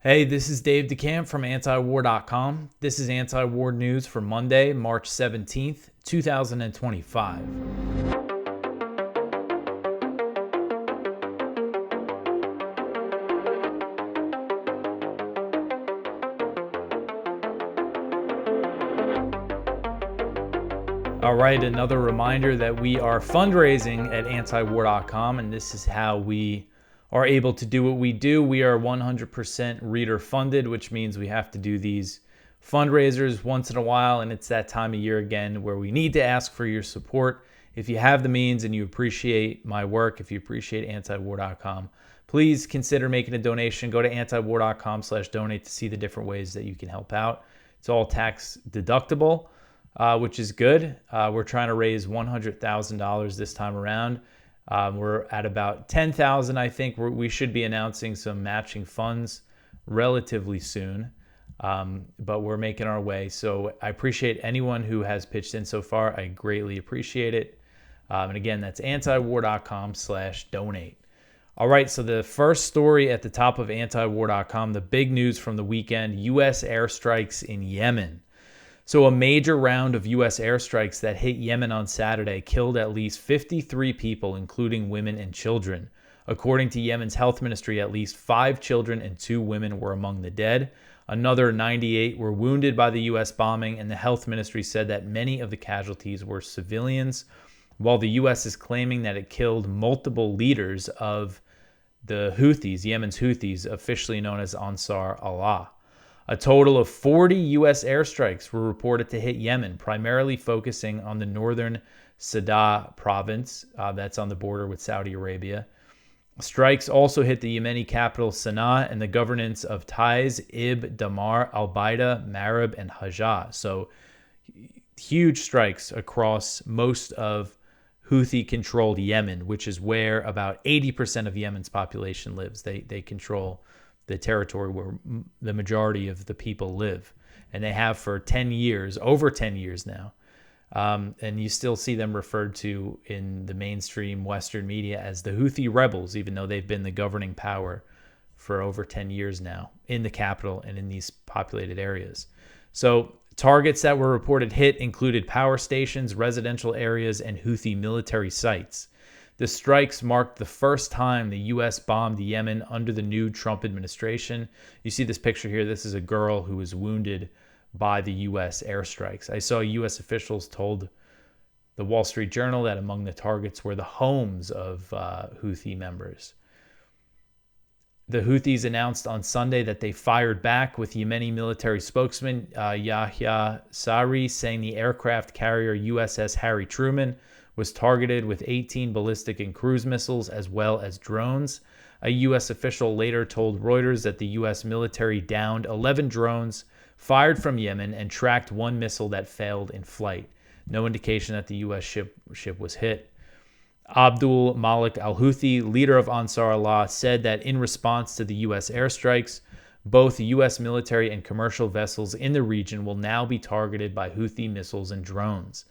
Hey, this is Dave DeCamp from antiwar.com. This is anti-war news for Monday, March 17th, 2025. All right, another reminder that we are fundraising at antiwar.com, and this is how we are able to do what we do. We are 100% reader funded, which means we have to do these fundraisers once in a while, and it's that time of year again where we need to ask for your support. If you have the means and you appreciate my work, if you appreciate antiwar.com, please consider making a donation. Go to antiwar.com/donate to see the different ways that you can help out. It's all tax deductible, which is good. We're trying to raise $100,000 this time around. We're at about 10,000, I think. We should be announcing some matching funds relatively soon, but we're making our way. So I appreciate anyone who has pitched in so far. I greatly appreciate it. And again, that's antiwar.com/donate. All right, so the first story at the top of antiwar.com, the big news from the weekend, U.S. airstrikes in Yemen. So a major round of U.S. airstrikes that hit Yemen on Saturday killed at least 53 people, including women and children. According to Yemen's health ministry, at least 5 children and 2 women were among the dead. Another 98 were wounded by the U.S. bombing, and the health ministry said that many of the casualties were civilians, while the U.S. is claiming that it killed multiple leaders of the Houthis, Yemen's Houthis, officially known as Ansar Allah. A total of 40 U.S. airstrikes were reported to hit Yemen, primarily focusing on the northern Sadr province that's on the border with Saudi Arabia. Strikes also hit the Yemeni capital Sana'a and the governance of Taiz, Ib, Damar, Al-Baida, Marib, and Hajjah. So huge strikes across most of Houthi-controlled Yemen, which is where about 80% of Yemen's population lives. They control the territory where the majority of the people live. And they have for 10 years, over 10 years now. And you still see them referred to in the mainstream Western media as the Houthi rebels, even though they've been the governing power for over 10 years now in the capital and in these populated areas. So targets that were reported hit included power stations, residential areas, and Houthi military sites. The strikes marked the first time the U.S. bombed Yemen under the new Trump administration. You see this picture here. This is a girl who was wounded by the U.S. airstrikes. I saw U.S. officials told the Wall Street Journal that among the targets were the homes of Houthi members. The Houthis announced on Sunday that they fired back, with Yemeni military spokesman Yahya Saree saying the aircraft carrier USS Harry Truman was targeted with 18 ballistic and cruise missiles as well as drones. A U.S. official later told Reuters that the U.S. military downed 11 drones fired from Yemen and tracked 1 missile that failed in flight. No indication that the U.S. ship was hit. Abdul Malik al-Houthi, leader of Ansar Allah, said that in response to the U.S. airstrikes, both U.S. military and commercial vessels in the region will now be targeted by Houthi missiles and drones.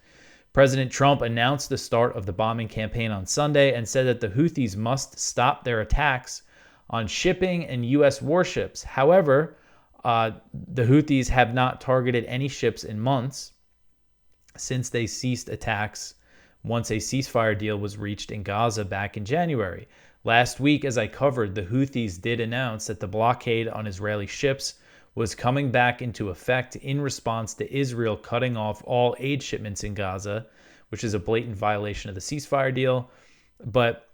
President Trump announced the start of the bombing campaign on Sunday and said that the Houthis must stop their attacks on shipping and U.S. warships. However, the Houthis have not targeted any ships in months since they ceased attacks once a ceasefire deal was reached in Gaza back in January. Last week, as I covered, the Houthis did announce that the blockade on Israeli ships was coming back into effect in response to Israel cutting off all aid shipments in Gaza, which is a blatant violation of the ceasefire deal. But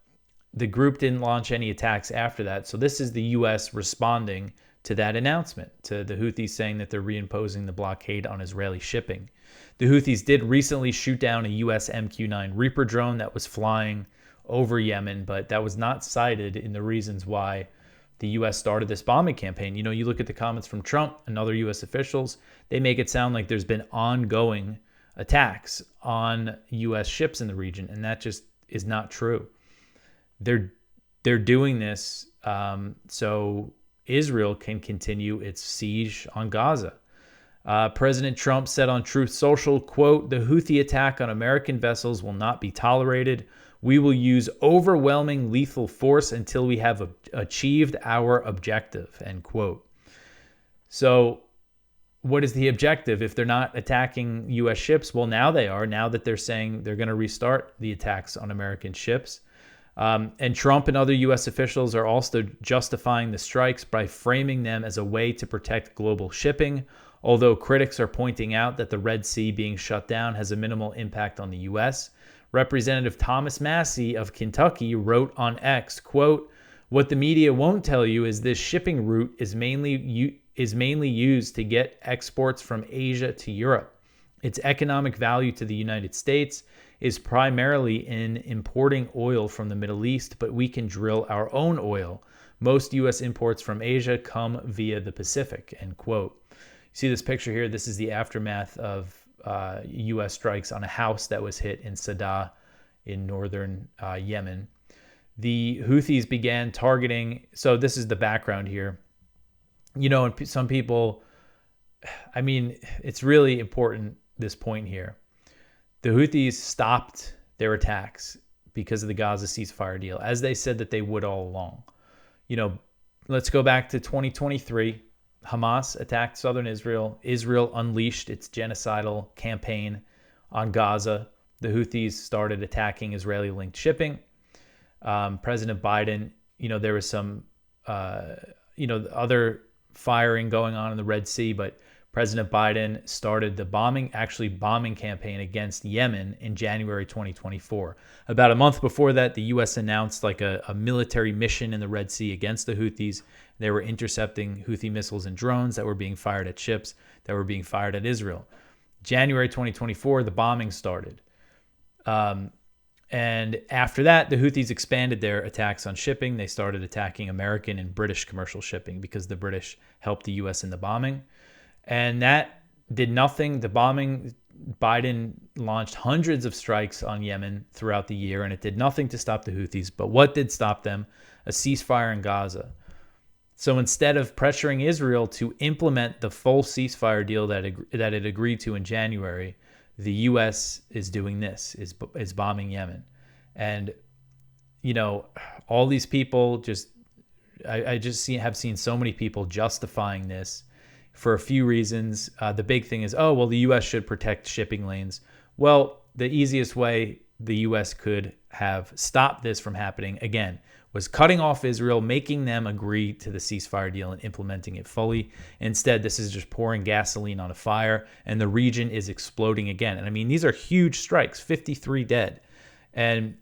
the group didn't launch any attacks after that. So this is the U.S. responding to that announcement, to the Houthis saying that they're reimposing the blockade on Israeli shipping. The Houthis did recently shoot down a U.S. MQ-9 Reaper drone that was flying over Yemen, but that was not cited in the reasons why the U.S. started this bombing campaign. You know, you look at the comments from Trump and other U.S. officials, they make it sound like there's been ongoing attacks on U.S. ships in the region, and that just is not true. They're doing this so Israel can continue its siege on Gaza. President Trump said on Truth Social, quote, "The Houthi attack on American vessels will not be tolerated. We will use overwhelming lethal force until we have achieved our objective," end quote. So what is the objective? If they're not attacking U.S. ships, well, now they are, now that they're saying they're going to restart the attacks on American ships. And Trump and other U.S. officials are also justifying the strikes by framing them as a way to protect global shipping, although critics are pointing out that the Red Sea being shut down has a minimal impact on the U.S. Representative Thomas Massie of Kentucky wrote on X, quote, "What the media won't tell you is this shipping route is mainly used to get exports from Asia to Europe. Its economic value to the United States is primarily in importing oil from the Middle East, but we can drill our own oil. Most U.S. imports from Asia come via the Pacific," end quote. You see this picture here? This is the aftermath of U.S. strikes on a house that was hit in Sadr in northern Yemen. The Houthis began targeting, so this is the background here. You know, and some people, I mean, it's really important, this point here. The Houthis stopped their attacks because of the Gaza ceasefire deal, as they said that they would all along. You know, let's go back to 2023. Hamas attacked southern Israel. Israel unleashed its genocidal campaign on Gaza. The Houthis started attacking Israeli-linked shipping. President Biden, you know, there was some, other firing going on in the Red Sea, but President Biden started the bombing campaign against Yemen in January 2024. About a month before that, the U.S. announced like a military mission in the Red Sea against the Houthis. They were intercepting Houthi missiles and drones that were being fired at ships that were being fired at Israel. January 2024, the bombing started. And after that, the Houthis expanded their attacks on shipping. They started attacking American and British commercial shipping because the British helped the U.S. in the bombing. And that did nothing. The bombing, Biden launched hundreds of strikes on Yemen throughout the year, and it did nothing to stop the Houthis. But what did stop them? A ceasefire in Gaza. So instead of pressuring Israel to implement the full ceasefire deal that it agreed to in January, the U.S. is doing this, is bombing Yemen. And, you know, all these people have seen so many people justifying this for a few reasons. The big thing is, oh, well, the U.S. should protect shipping lanes. Well, the easiest way the U.S. could have stopped this from happening, again, was cutting off Israel, making them agree to the ceasefire deal and implementing it fully. Instead, this is just pouring gasoline on a fire, and the region is exploding again. And I mean, these are huge strikes, 53 dead. And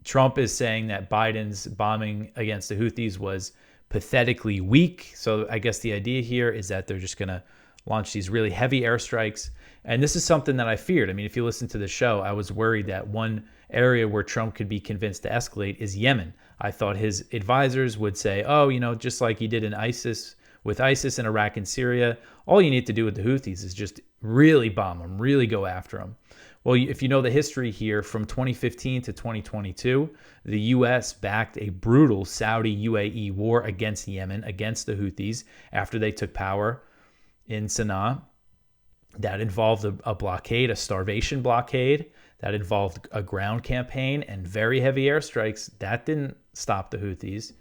Trump is saying that Biden's bombing against the Houthis was pathetically weak. So I guess the idea here is that they're just going to launch these really heavy airstrikes. And this is something that I feared. I mean, if you listen to the show, I was worried that one area where Trump could be convinced to escalate is Yemen. I thought his advisors would say, oh, you know, just like he did in with ISIS in Iraq and Syria, all you need to do with the Houthis is just really bomb them, really go after them. Well, if you know the history here, from 2015 to 2022, the U.S. backed a brutal Saudi-UAE war against Yemen, against the Houthis, after they took power in Sana'a. That involved a blockade, a starvation blockade. That involved a ground campaign and very heavy airstrikes. That didn't stop the Houthis.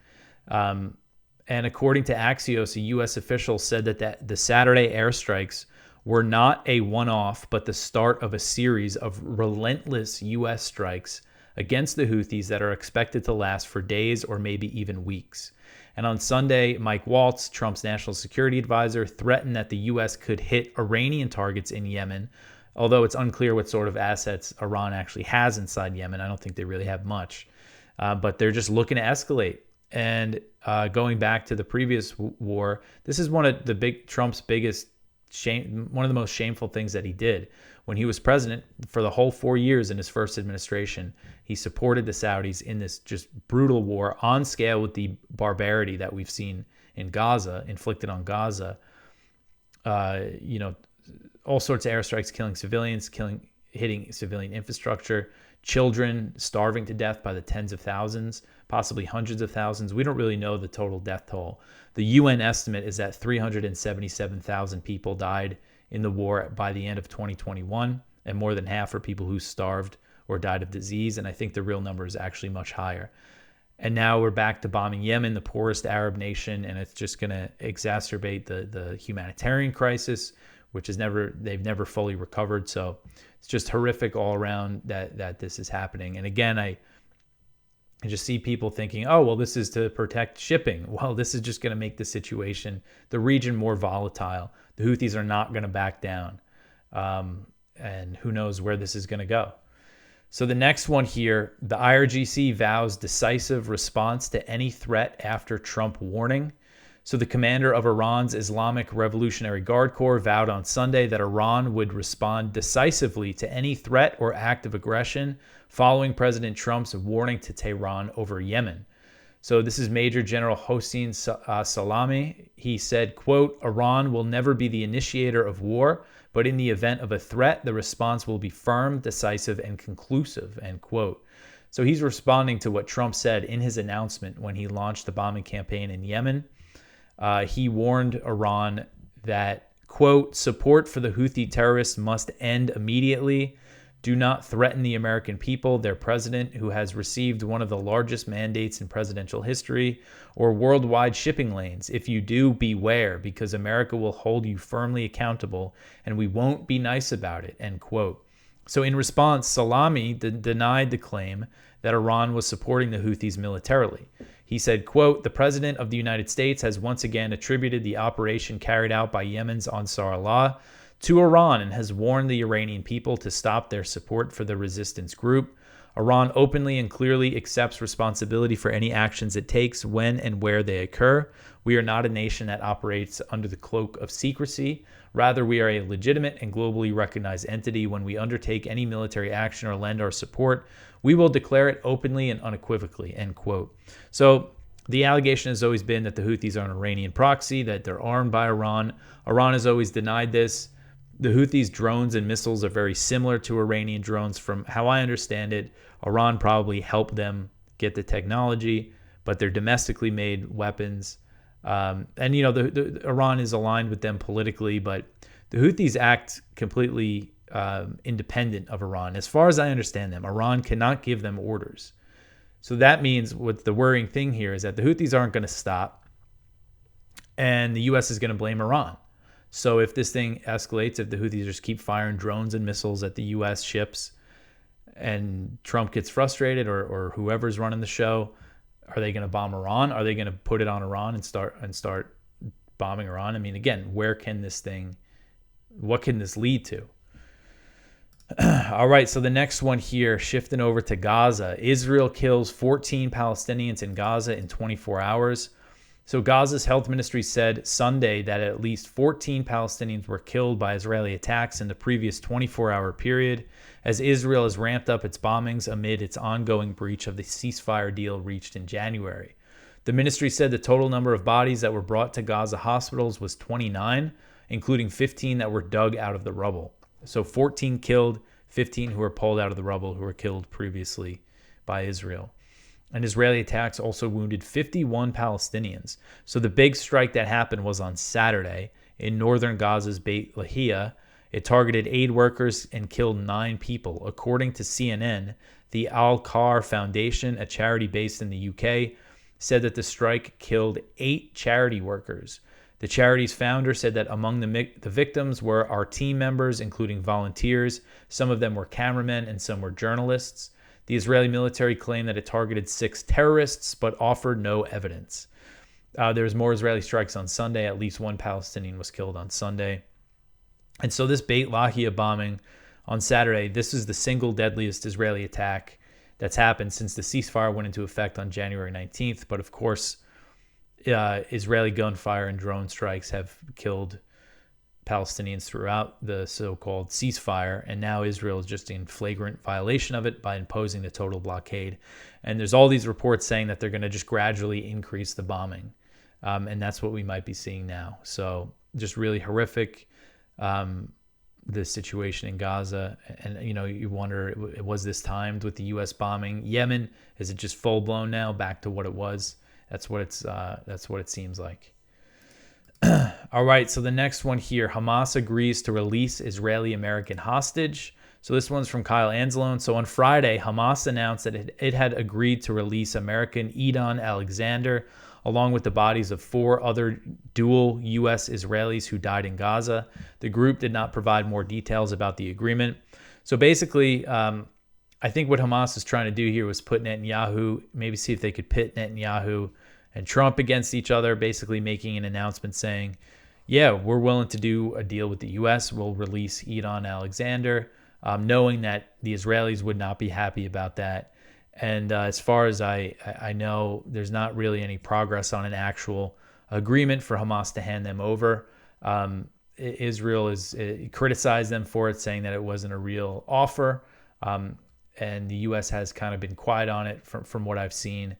And according to Axios, a U.S. official said that the Saturday airstrikes were not a one-off, but the start of a series of relentless U.S. strikes against the Houthis that are expected to last for days or maybe even weeks. And on Sunday, Mike Waltz, Trump's national security advisor, threatened that the U.S. could hit Iranian targets in Yemen, although it's unclear what sort of assets Iran actually has inside Yemen. I don't think they really have much. But they're just looking to escalate. And going back to the previous war, this is one of Trump's biggest one of the most shameful things that he did. When he was president, for the whole 4 years in his first administration, he supported the Saudis in this just brutal war on scale with the barbarity that we've seen in Gaza, inflicted on Gaza. All sorts of airstrikes, killing civilians, hitting civilian infrastructure, children starving to death by the tens of thousands, possibly hundreds of thousands. We don't really know the total death toll. The UN estimate is that 377,000 people died in the war by the end of 2021, and more than half are people who starved or died of disease. And I think the real number is actually much higher. And now we're back to bombing Yemen, the poorest Arab nation, and it's just going to exacerbate the humanitarian crisis, which is they've never fully recovered. So it's just horrific all around that this is happening. And again, I just see people thinking, oh, well, this is to protect shipping. Well, this is just going to make the region more volatile. The Houthis are not going to back down. And who knows where this is going to go. So the next one here, the IRGC vows decisive response to any threat after Trump warning. So the commander of Iran's Islamic Revolutionary Guard Corps vowed on Sunday that Iran would respond decisively to any threat or act of aggression following President Trump's warning to Tehran over Yemen. So this is Major General Hossein Salami. He said, quote, Iran will never be the initiator of war, but in the event of a threat, the response will be firm, decisive, and conclusive, end quote. So he's responding to what Trump said in his announcement when he launched the bombing campaign in Yemen. He warned Iran that, quote, support for the Houthi terrorists must end immediately. Do not threaten the American people, their president, who has received one of the largest mandates in presidential history, or worldwide shipping lanes. If you do, beware, because America will hold you firmly accountable, and we won't be nice about it, end quote. So in response, Salami denied the claim that Iran was supporting the Houthis militarily. He said, quote, the president of the United States has once again attributed the operation carried out by Yemen's Ansar Allah to Iran and has warned the Iranian people to stop their support for the resistance group. Iran openly and clearly accepts responsibility for any actions it takes when and where they occur. We are not a nation that operates under the cloak of secrecy. Rather, we are a legitimate and globally recognized entity. When we undertake any military action or lend our support, we will declare it openly and unequivocally, end quote. So the allegation has always been that the Houthis are an Iranian proxy, that they're armed by Iran. Iran has always denied this. The Houthis' drones and missiles are very similar to Iranian drones. From how I understand it, Iran probably helped them get the technology, but they're domestically made weapons. And, you know, the Iran is aligned with them politically, but the Houthis act completely independent of Iran. As far as I understand them, Iran cannot give them orders. So that means what the worrying thing here is that the Houthis aren't going to stop, and the U.S. is going to blame Iran. So if this thing escalates, if the Houthis just keep firing drones and missiles at the U.S. ships and Trump gets frustrated or whoever's running the show, are they going to bomb Iran? Are they going to put it on Iran and start bombing Iran? I mean, again, what can this lead to? All right, so the next one here, shifting over to Gaza. Israel kills 14 Palestinians in Gaza in 24 hours. So Gaza's health ministry said Sunday that at least 14 Palestinians were killed by Israeli attacks in the previous 24-hour period, as Israel has ramped up its bombings amid its ongoing breach of the ceasefire deal reached in January. The ministry said the total number of bodies that were brought to Gaza hospitals was 29, including 15 that were dug out of the rubble. So 14 killed, 15 who were pulled out of the rubble who were killed previously by Israel. And Israeli attacks also wounded 51 Palestinians. So the big strike that happened was on Saturday in northern Gaza's Beit Lahia. It targeted aid workers and killed 9 people. According to CNN, the Al-Khar Foundation, a charity based in the UK, said that the strike killed 8 charity workers. The charity's founder said that among the victims were our team members, including volunteers. Some of them were cameramen and some were journalists. The Israeli military claimed that it targeted 6 terrorists, but offered no evidence. There was more Israeli strikes on Sunday. At least 1 Palestinian was killed on Sunday. And so this Beit Lahia bombing on Saturday, this is the single deadliest Israeli attack that's happened since the ceasefire went into effect on January 19th. But of course, Israeli gunfire and drone strikes have killed Palestinians throughout the so-called ceasefire, and now Israel is just in flagrant violation of it by imposing the total blockade. And there's all these reports saying that they're going to just gradually increase the bombing, and that's what we might be seeing now. So just really horrific, the situation in Gaza. And you know, you wonder, was this timed with the U.S. bombing? Yemen, is it just full-blown now, back to what it was? That's what it seems like. All right, so the next one here, Hamas agrees to release Israeli-American hostage. So this one's from Kyle Anzalone. So on Friday, Hamas announced that it had agreed to release American Edon Alexander, along with the bodies of 4 other dual U.S. Israelis who died in Gaza. The group did not provide more details about the agreement. So basically, I think what Hamas is trying to do here was put Netanyahu, maybe see if they could pit Netanyahu and Trump against each other, basically making an announcement saying, yeah, we're willing to do a deal with the U.S. We'll release Edon Alexander, knowing that the Israelis would not be happy about that. And as far as I know, there's not really any progress on an actual agreement for Hamas to hand them over. Israel is criticized them for it, saying that it wasn't a real offer. And the U.S. has kind of been quiet on it from what I've seen.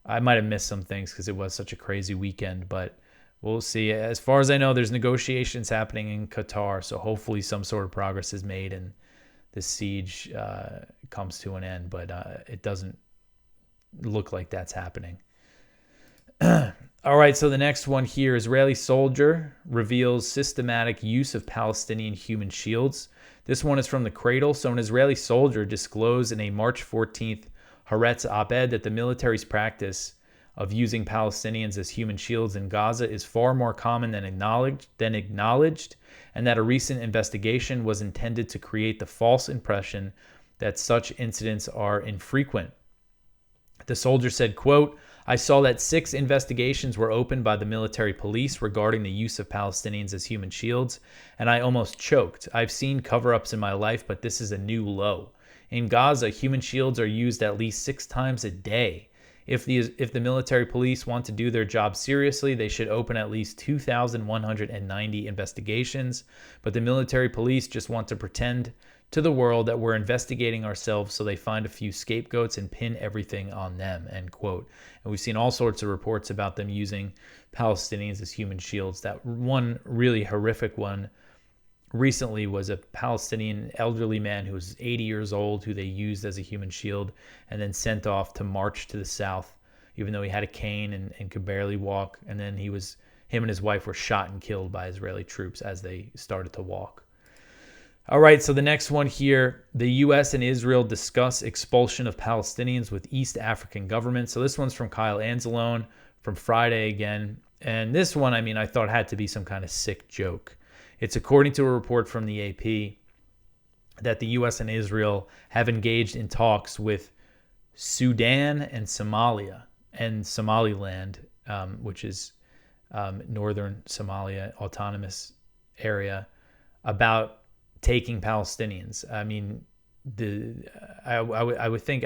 I might have missed some things because it was such a crazy weekend, but we'll see. As far as I know, there's negotiations happening in Qatar, so hopefully some sort of progress is made and the siege comes to an end, but it doesn't look like that's happening. All right, so the next one here, Israeli soldier reveals systematic use of Palestinian human shields. This one is from The Cradle. So an Israeli soldier disclosed in a March 14th Haaretz op-ed that the military's practice of using Palestinians as human shields in Gaza is far more common than acknowledged, and that a recent investigation was intended to create the false impression that such incidents are infrequent. The soldier said, quote, I saw that 6 investigations were opened by the military police regarding the use of Palestinians as human shields, and I almost choked. I've seen cover-ups in my life, but this is a new low. In Gaza, human shields are used at least 6 times a day. If the military police want to do their job seriously, they should open at least 2,190 investigations, but the military police just want to pretend to the world that we're investigating ourselves, so they find a few scapegoats and pin everything on them, end quote. And we've seen all sorts of reports about them using Palestinians as human shields. That one really horrific one recently was a Palestinian elderly man who was 80 years old who they used as a human shield and then sent off to march to the south, even though he had a cane and could barely walk. And then him and his wife were shot and killed by Israeli troops as they started to walk. All right, so the next one here, the U.S. and Israel discuss expulsion of Palestinians with East African governments. So this one's from Kyle Anzalone from Friday again. And this one, I thought had to be some kind of sick joke. It's according to a report from the AP that the U.S. and Israel have engaged in talks with Sudan and Somalia and Somaliland, which is northern Somalia, autonomous area, about taking Palestinians. I would think.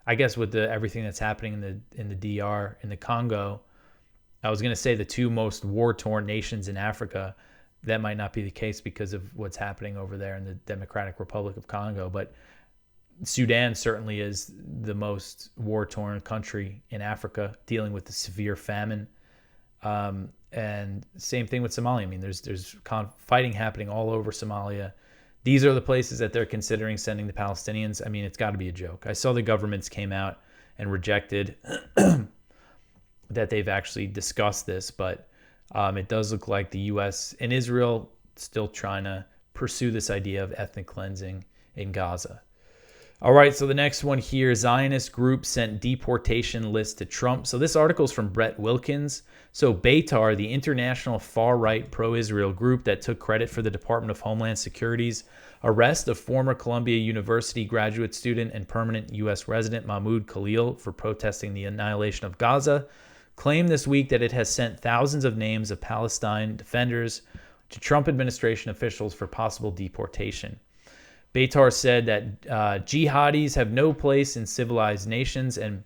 I guess with everything that's happening in the DR, in the Congo, I was going to say the 2 most war-torn nations in Africa. That might not be the case because of what's happening over there in the Democratic Republic of Congo, but Sudan certainly is the most war-torn country in Africa, dealing with the severe famine. And same thing with Somalia. There's fighting happening all over Somalia. These are the places that they're considering sending the Palestinians. It's got to be a joke. I saw the governments came out and rejected that they've actually discussed this, but it does look like the U.S. and Israel still trying to pursue this idea of ethnic cleansing in Gaza. All right, so the next one here, Zionist group sent deportation list to Trump. So this article is from Brett Wilkins. So Beitar, the international far-right pro-Israel group that took credit for the Department of Homeland Security's arrest of former Columbia University graduate student and permanent U.S. resident Mahmoud Khalil for protesting the annihilation of Gaza, claimed this week that it has sent thousands of names of Palestine defenders to Trump administration officials for possible deportation. Beitar said that jihadis have no place in civilized nations. And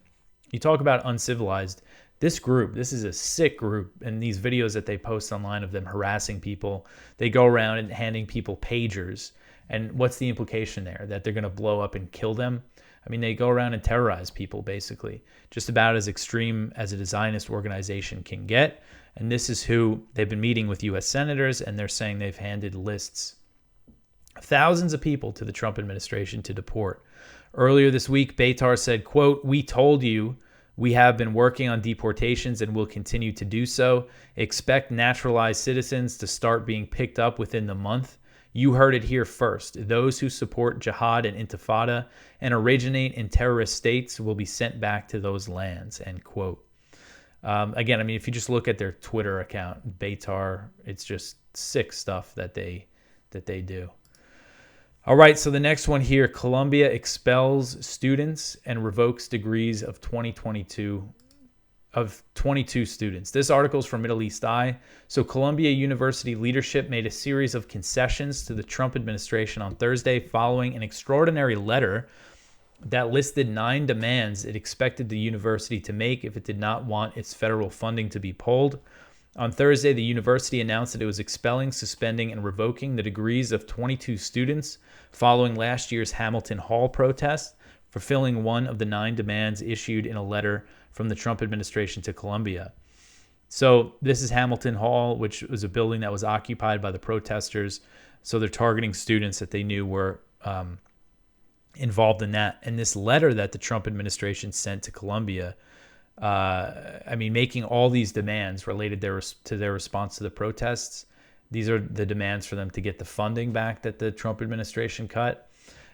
you talk about uncivilized. This is a sick group. And these videos that they post online of them harassing people, they go around and handing people pagers. And what's the implication there? That they're going to blow up and kill them? They go around and terrorize people, basically. Just about as extreme as a Zionist organization can get. And this is who they've been meeting with U.S. senators, and they're saying they've handed lists, thousands of people, to the Trump administration to deport. Earlier this week, Beitar said, quote, "We told you we have been working on deportations and will continue to do so. Expect naturalized citizens to start being picked up within the month. You heard it here first. Those who support jihad and intifada and originate in terrorist states will be sent back to those lands, end quote. Again, I mean, if you just look at their Twitter account, Beitar, it's just sick stuff that they do. All right, so the next one here, Columbia expels students and revokes degrees of 22 students. This article is from Middle East Eye. So Columbia University leadership made a series of concessions to the Trump administration on Thursday following an extraordinary letter that listed 9 demands it expected the university to make if it did not want its federal funding to be pulled. On Thursday, the university announced that it was expelling, suspending, and revoking the degrees of 22 students following last year's Hamilton Hall protest, fulfilling one of the 9 demands issued in a letter from the Trump administration to Columbia. So this is Hamilton Hall, which was a building that was occupied by the protesters. So they're targeting students that they knew were involved in that. And this letter that the Trump administration sent to Columbia, making all these demands related to their response to the protests. These are the demands for them to get the funding back that the Trump administration cut.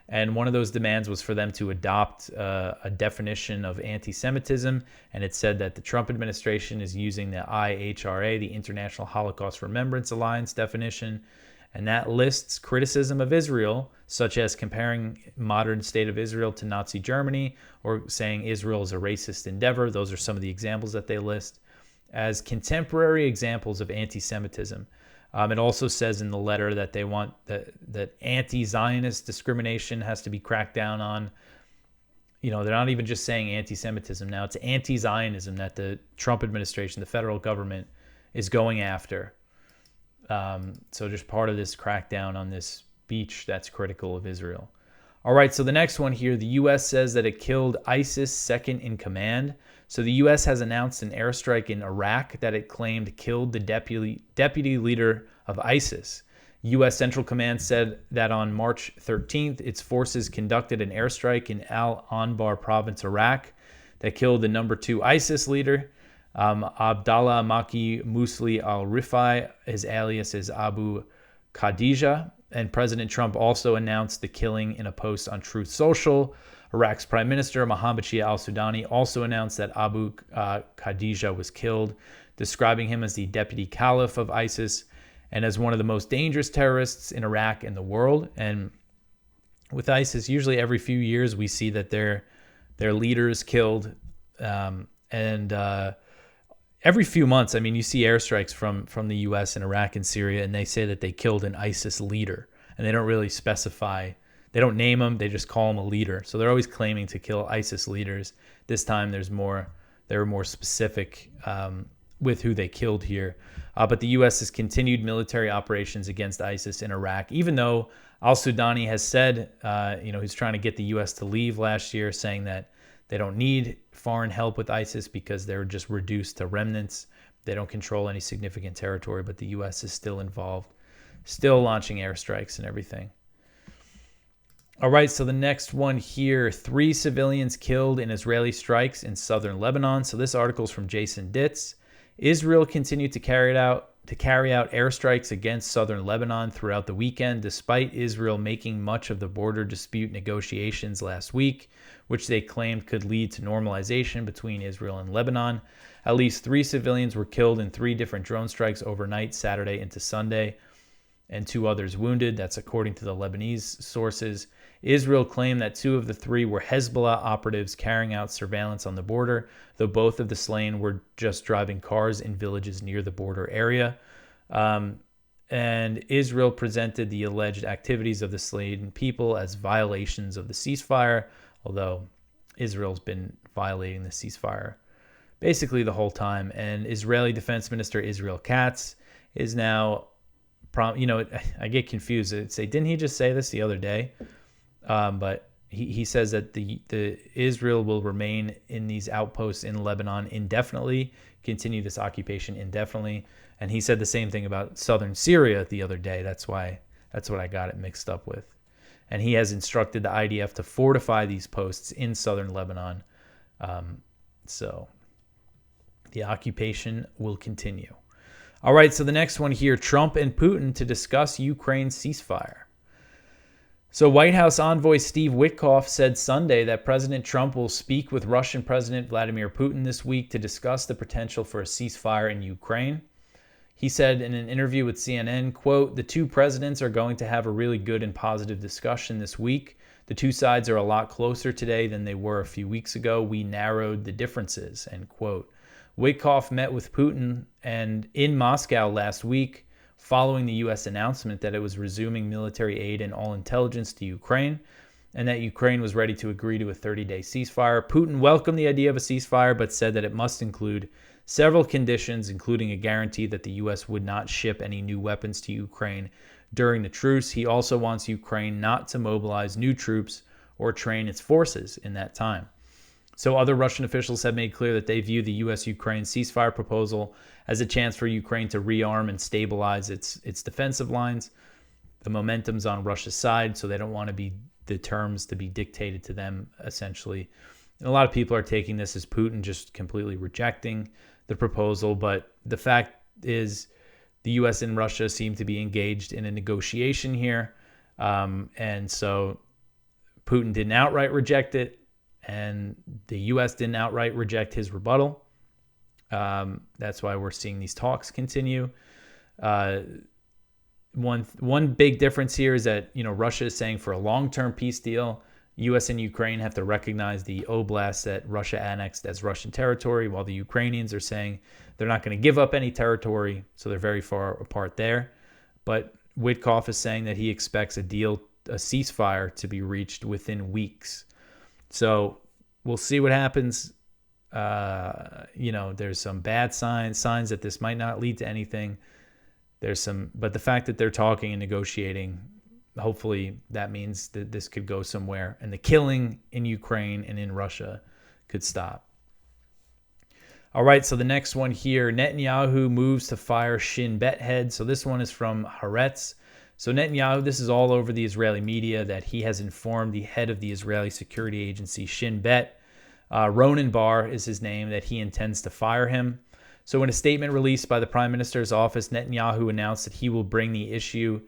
And one of those demands was for them to adopt a definition of anti-Semitism. And it said that the Trump administration is using the IHRA, the International Holocaust Remembrance Alliance definition. And that lists criticism of Israel, such as comparing modern state of Israel to Nazi Germany or saying Israel is a racist endeavor. Those are some of the examples that they list as contemporary examples of anti-Semitism. It also says in the letter that they want that anti-Zionist discrimination has to be cracked down on. You know, they're not even just saying anti-Semitism now. It's anti-Zionism that the Trump administration, the federal government, is going after. So just part of this crackdown on this speech that's critical of Israel. All right, so the next one here, the U.S. says that it killed ISIS second in command. So the U.S. has announced an airstrike in Iraq that it claimed killed the deputy leader of ISIS. U.S. Central Command said that on March 13th, its forces conducted an airstrike in Al-Anbar province, Iraq, that killed the number 2 ISIS leader, Abdallah Maki Musli al-Rifai. His alias is Abu Khadija. And President Trump also announced the killing in a post on Truth Social. Iraq's Prime Minister Mohammed Shia al-Sudani also announced that Abu Khadija was killed, describing him as the deputy caliph of ISIS and as one of the most dangerous terrorists in Iraq and the world. And with ISIS, usually every few years we see that their leader is killed. Every few months, I mean, you see airstrikes from the U.S. in Iraq and Syria, and they say that they killed an ISIS leader. And they don't really specify. They don't name him. They just call him a leader. So they're always claiming to kill ISIS leaders. This time they were more specific with who they killed here. But the U.S. has continued military operations against ISIS in Iraq, even though al-Sudani has said, he's trying to get the U.S. to leave last year, saying that they don't need foreign help with ISIS because they're just reduced to remnants. They don't control any significant territory, but the U.S. is still involved, still launching airstrikes and everything. All right, so the next one here, 3 civilians killed in Israeli strikes in southern Lebanon. So this article is from Jason Ditz. Israel continued to carry out airstrikes against southern Lebanon throughout the weekend, despite Israel making much of the border dispute negotiations last week, which they claimed could lead to normalization between Israel and Lebanon. At least 3 civilians were killed in 3 different drone strikes overnight, Saturday into Sunday, and 2 others wounded. That's according to the Lebanese sources. Israel claimed that 2 of the 3 were Hezbollah operatives carrying out surveillance on the border, though both of the slain were just driving cars in villages near the border area. And Israel presented the alleged activities of the slain people as violations of the ceasefire, although Israel's been violating the ceasefire basically the whole time. And Israeli Defense Minister Israel Katz is now, I get confused. Didn't he just say this the other day? But he says that the Israel will remain in these outposts in Lebanon indefinitely, continue this occupation indefinitely. And he said the same thing about southern Syria the other day. That's what I got it mixed up with. And he has instructed the IDF to fortify these posts in southern Lebanon. So the occupation will continue. All right, so the next one here, Trump and Putin to discuss Ukraine ceasefire. So White House envoy Steve Witkoff said Sunday that President Trump will speak with Russian President Vladimir Putin this week to discuss the potential for a ceasefire in Ukraine. He said in an interview with CNN, quote, "The two presidents are going to have a really good and positive discussion this week. The two sides are a lot closer today than they were a few weeks ago. We narrowed the differences," end quote. Witkoff met with Putin and in Moscow last week following the U.S. announcement that it was resuming military aid and all intelligence to Ukraine, and that Ukraine was ready to agree to a 30-day ceasefire. Putin welcomed the idea of a ceasefire, but said that it must include several conditions, including a guarantee that the U.S. would not ship any new weapons to Ukraine during the truce. He also wants Ukraine not to mobilize new troops or train its forces in that time. So other Russian officials have made clear that they view the U.S.-Ukraine ceasefire proposal as a chance for Ukraine to rearm and stabilize its defensive lines. The momentum's on Russia's side, so they don't want the terms to be dictated to them, essentially. And a lot of people are taking this as Putin just completely rejecting the proposal, but the fact is the U.S. and Russia seem to be engaged in a negotiation here, and so Putin didn't outright reject it, and the U.S. didn't outright reject his rebuttal. That's why we're seeing these talks continue. One big difference here is that Russia is saying for a long-term peace deal, U.S. and Ukraine have to recognize the oblasts that Russia annexed as Russian territory, while the Ukrainians are saying they're not going to give up any territory, so they're very far apart there. But Witkoff is saying that he expects a ceasefire to be reached within weeks. So we'll see what happens. There's some bad signs that this might not lead to anything. But the fact that they're talking and negotiating, hopefully that means that this could go somewhere and the killing in Ukraine and in Russia could stop. All right, so the next one here, Netanyahu moves to fire Shin Bet head. So this one is from Haaretz. So Netanyahu, this is all over the Israeli media, that he has informed the head of the Israeli security agency, Shin Bet, Ronan Bar is his name, that he intends to fire him. So in a statement released by the Prime Minister's office, Netanyahu announced that he will bring the issue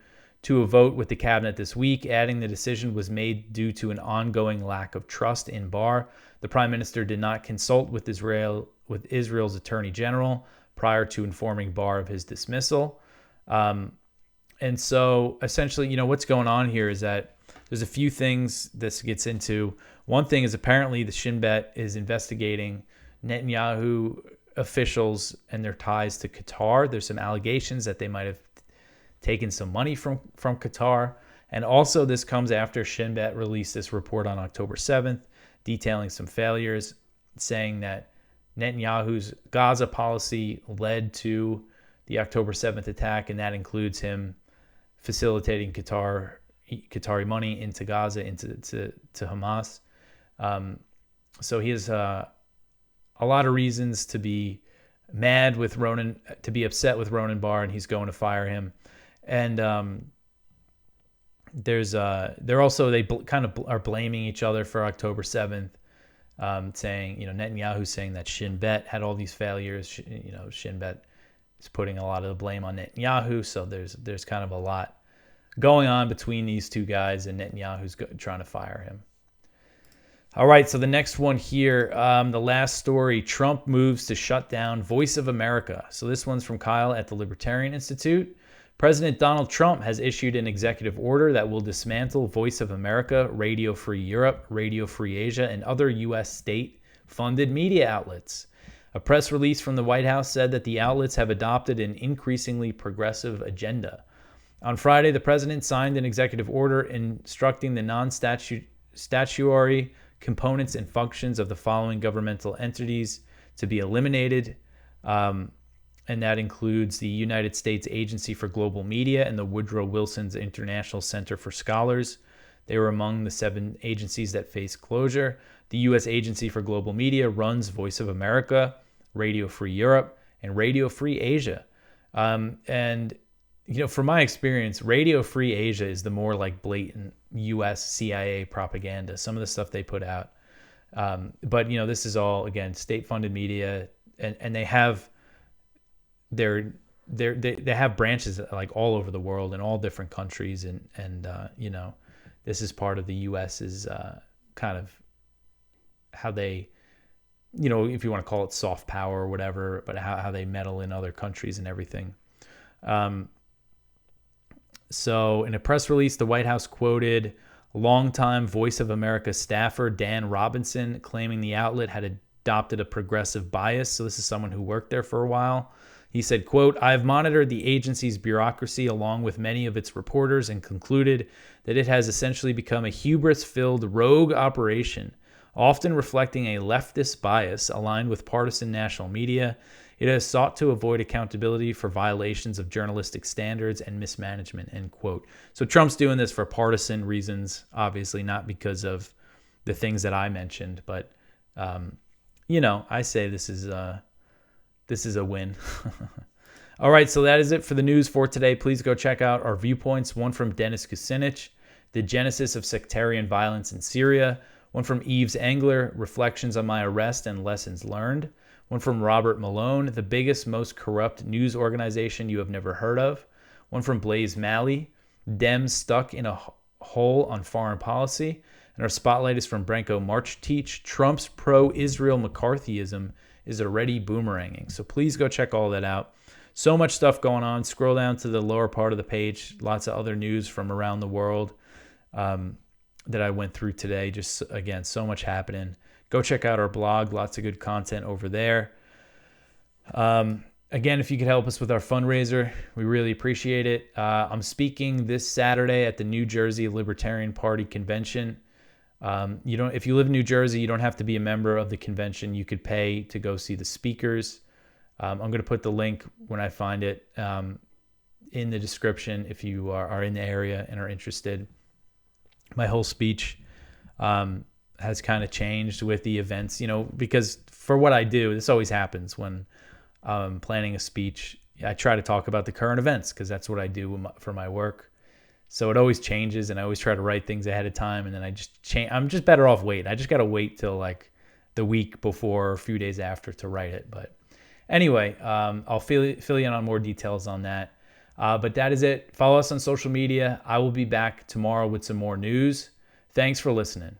to a vote with the cabinet this week, adding the decision was made due to an ongoing lack of trust in Bar. The Prime Minister did not consult with Israel's Attorney General prior to informing Bar of his dismissal. And so essentially, what's going on here is that there's a few things this gets into. One thing is apparently the Shin Bet is investigating Netanyahu officials and their ties to Qatar. There's some allegations that they might have taken some money from Qatar. And also this comes after Shin Bet released this report on October 7th, detailing some failures, saying that Netanyahu's Gaza policy led to the October 7th attack, and that includes him facilitating Qatari money into Gaza, to Hamas. So he has a lot of reasons to be mad with Ronan, to be upset with Ronan Bar, and he's going to fire him. And they kind of are blaming each other for October 7th, saying, Netanyahu's saying that Shin Bet had all these failures. Shin Bet is putting a lot of the blame on Netanyahu. So there's kind of a lot going on between these two guys, and Netanyahu's trying to fire him. All right, so the next one here, the last story, Trump moves to shut down Voice of America. So this one's from Kyle at the Libertarian Institute. President Donald Trump has issued an executive order that will dismantle Voice of America, Radio Free Europe, Radio Free Asia, and other U.S. state-funded media outlets. A press release from the White House said that the outlets have adopted an increasingly progressive agenda. On Friday, the president signed an executive order instructing the non-statutory components and functions of the following governmental entities to be eliminated, and that includes the United States Agency for Global Media and the Woodrow Wilson's International Center for Scholars. They were among the 7 agencies that face closure. The U.S. Agency for Global Media runs Voice of America, Radio Free Europe, and Radio Free Asia. From my experience, Radio Free Asia is the more like blatant U.S. CIA propaganda, some of the stuff they put out. But this is all, again, state-funded media, and they have their they have branches like all over the world in all different countries, and this is part of the U.S.'s kind of how they, if you want to call it soft power or whatever, but how they meddle in other countries and everything. So in a press release, the White House quoted longtime Voice of America staffer Dan Robinson, claiming the outlet had adopted a progressive bias. So this is someone who worked there for a while. He said, quote, "I've monitored the agency's bureaucracy along with many of its reporters and concluded that it has essentially become a hubris-filled rogue operation, often reflecting a leftist bias aligned with partisan national media. It has sought to avoid accountability for violations of journalistic standards and mismanagement," end quote. So Trump's doing this for partisan reasons, obviously not because of the things that I mentioned, but I say this is a win. All right, so that is it for the news for today. Please go check out our Viewpoints, one from Dennis Kucinich, The Genesis of Sectarian Violence in Syria, one from Yves Engler, Reflections on My Arrest and Lessons Learned, one from Robert Malone, The Biggest, Most Corrupt News Organization You Have Never Heard of, one from Blaise Malley, Dems Stuck in a Hole on Foreign Policy, and our spotlight is from Branko Marcetic, Trump's pro-Israel McCarthyism is already boomeranging. So please go check all that out. So much stuff going on. Scroll down to the lower part of the page. Lots of other news from around the world that I went through today. Just, again, so much happening. Go check out our blog. Lots of good content over there. Again, if you could help us with our fundraiser, we really appreciate it. I'm speaking this Saturday at the New Jersey Libertarian Party Convention. If you live in New Jersey, you don't have to be a member of the convention. You could pay to go see the speakers. I'm going to put the link when I find it in the description if you are in the area and are interested. My whole speech has kind of changed with the events, because for what I do, this always happens when I'm planning a speech. I try to talk about the current events because that's what I do for my work. So it always changes, and I always try to write things ahead of time, and then I just change. I'm just better off waiting. I just got to wait till like the week before or a few days after to write it. But anyway, I'll fill you in on more details on that. But that is it. Follow us on social media. I will be back tomorrow with some more news. Thanks for listening.